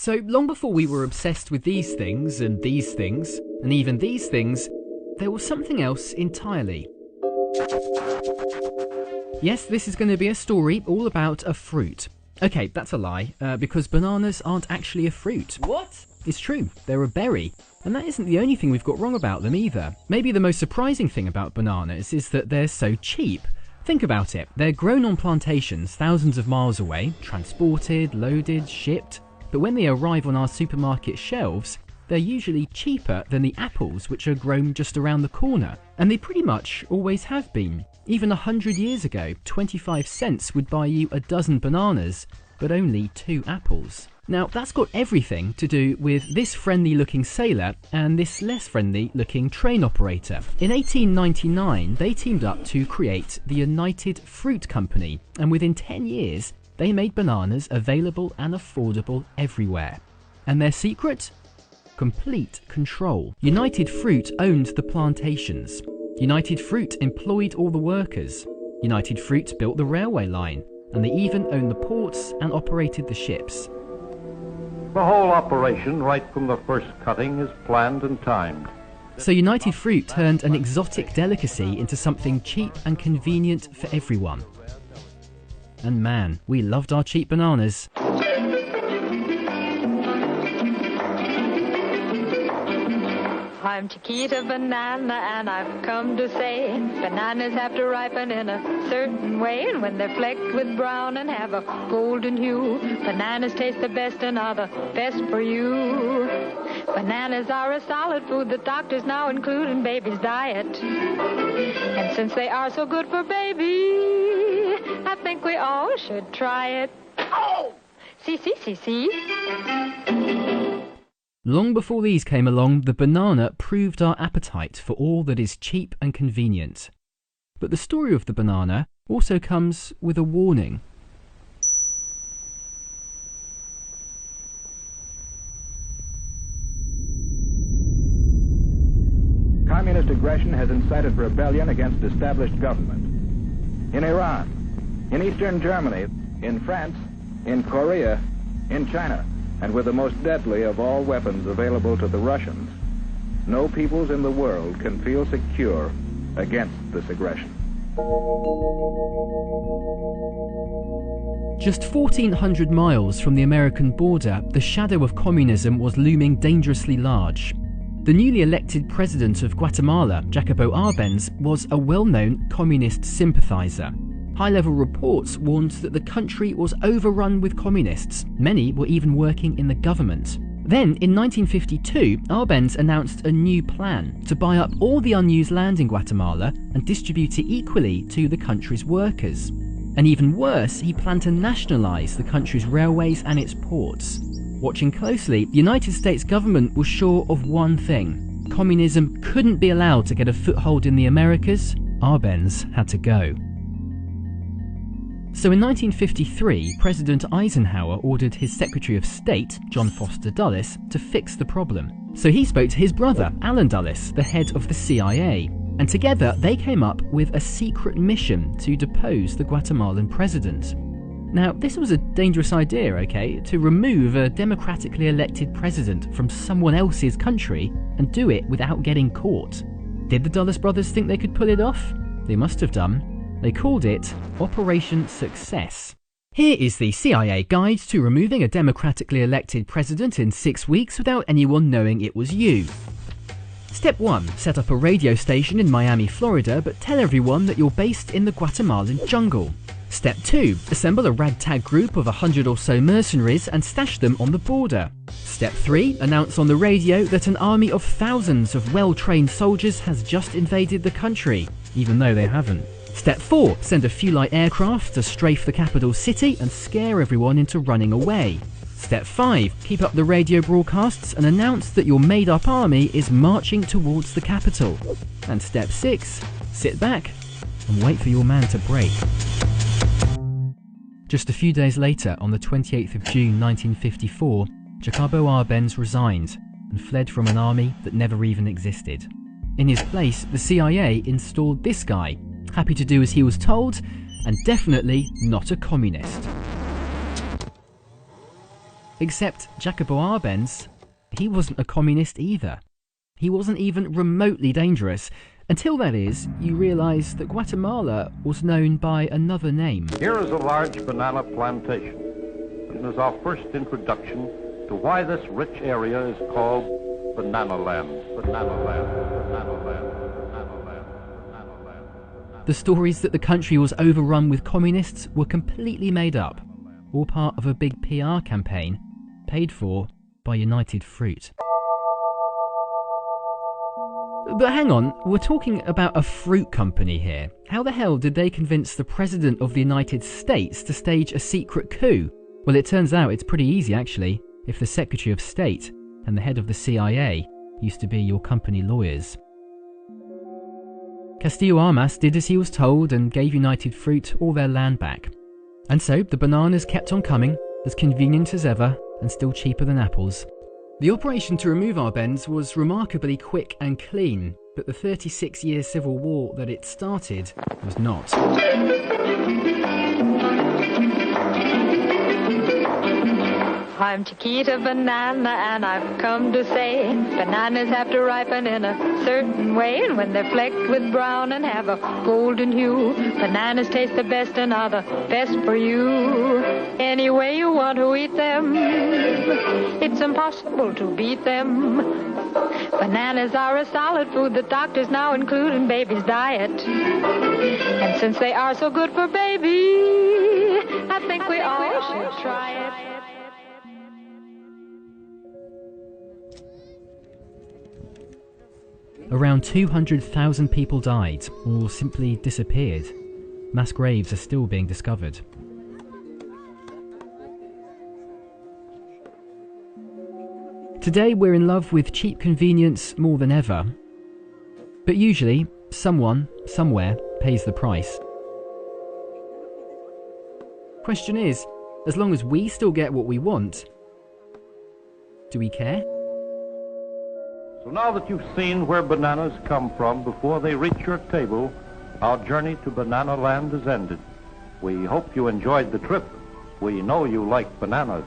So long before we were obsessed with these things, and even these things, there was something else entirely. Yes, this is going to be a story all about a fruit. Okay, that's a lie, because bananas aren't actually a fruit. What? It's true, they're a berry. And that isn't the only thing we've got wrong about them either. Maybe the most surprising thing about bananas is that they're so cheap. Think about it, they're grown on plantations thousands of miles away, transported, loaded, shipped, but when they arrive on our supermarket shelves, they're usually cheaper than the apples which are grown just around the corner. And they pretty much always have been. Even 100 years ago, 25 cents would buy you a dozen bananas, but only 2 apples. Now, that's got everything to do with this friendly-looking sailor and this less friendly-looking train operator. In 1899, they teamed up to create the United Fruit Company, and within 10 years, they made bananas available and affordable everywhere. And their secret? Complete control. United Fruit owned the plantations. United Fruit employed all the workers. United Fruit built the railway line, and they even owned the ports and operated the ships. The whole operation, right from the first cutting, is planned and timed. So United Fruit turned an exotic delicacy into something cheap and convenient for everyone. And man, we loved our cheap bananas. I'm Chiquita Banana, and I've come to say bananas have to ripen in a certain way, and when they're flecked with brown and have a golden hue, bananas taste the best and are the best for you. Bananas are a solid food that doctors now include in baby's diet, and since they are so good for baby, I think we all should try it. Oh! See. Long before these came along, the banana proved our appetite for all that is cheap and convenient. But the story of the banana also comes with a warning. Communist aggression has incited rebellion against established government. In Iran, in Eastern Germany, in France, in Korea, in China, and with the most deadly of all weapons available to the Russians, no peoples in the world can feel secure against this aggression. Just 1,400 miles from the American border, the shadow of communism was looming dangerously large. The newly elected president of Guatemala, Jacobo Arbenz, was a well-known communist sympathizer. High-level reports warned that the country was overrun with communists. Many were even working in the government. Then, in 1952, Arbenz announced a new plan to buy up all the unused land in Guatemala and distribute it equally to the country's workers. And even worse, he planned to nationalize the country's railways and its ports. Watching closely, the United States government was sure of one thing: communism couldn't be allowed to get a foothold in the Americas. Arbenz had to go. So in 1953, President Eisenhower ordered his Secretary of State, John Foster Dulles, to fix the problem. So he spoke to his brother, Alan Dulles, the head of the CIA, and together they came up with a secret mission to depose the Guatemalan president. Now, this was a dangerous idea, okay, to remove a democratically elected president from someone else's country and do it without getting caught. Did the Dulles brothers think they could pull it off? They must have done. They called it Operation Success. Here is the CIA guide to removing a democratically elected president in 6 weeks without anyone knowing it was you. Step 1. Set up a radio station in Miami, Florida, but tell everyone that you're based in the Guatemalan jungle. Step 2. Assemble a ragtag group of 100 or so mercenaries and stash them on the border. Step 3. Announce on the radio that an army of thousands of well-trained soldiers has just invaded the country, even though they haven't. Step 4. Send a few light aircraft to strafe the capital city and scare everyone into running away. Step 5. Keep up the radio broadcasts and announce that your made-up army is marching towards the capital. And Step 6. Sit back and wait for your man to break. Just a few days later, on the 28th of June 1954, Jacobo Arbenz resigned and fled from an army that never even existed. In his place, the CIA installed this guy, happy to do as he was told, and definitely not a communist. Except Jacobo Arbenz, he wasn't a communist either. He wasn't even remotely dangerous, until, that is, you realise that Guatemala was known by another name. Here is a large banana plantation. It is our first introduction to why this rich area is called Banana Land. Banana Land. Banana Land. Banana Land. Banana Land. The stories that the country was overrun with communists were completely made up, all part of a big PR campaign paid for by United Fruit. But hang on, we're talking about a fruit company here. How the hell did they convince the President of the United States to stage a secret coup? Well, it turns out it's pretty easy actually, if the Secretary of State and the head of the CIA used to be your company lawyers. Castillo Armas did as he was told and gave United Fruit all their land back. And so the bananas kept on coming, as convenient as ever and still cheaper than apples. The operation to remove Arbenz was remarkably quick and clean, but the 36-year civil war that it started was not. I'm Chiquita Banana, and I've come to say bananas have to ripen in a certain way, and when they're flecked with brown and have a golden hue, bananas taste the best and are the best for you. Any way you want to eat them, it's impossible to beat them. Bananas are a solid food that doctors now include in baby's diet, and since they are so good for baby, I think we all should try it. Around 200,000 people died, or simply disappeared. Mass graves are still being discovered. Today we're in love with cheap convenience more than ever. But usually, someone, somewhere, pays the price. Question is, as long as we still get what we want, do we care? So now that you've seen where bananas come from before they reach your table, our journey to Banana Land is ended. We hope you enjoyed the trip. We know you like bananas.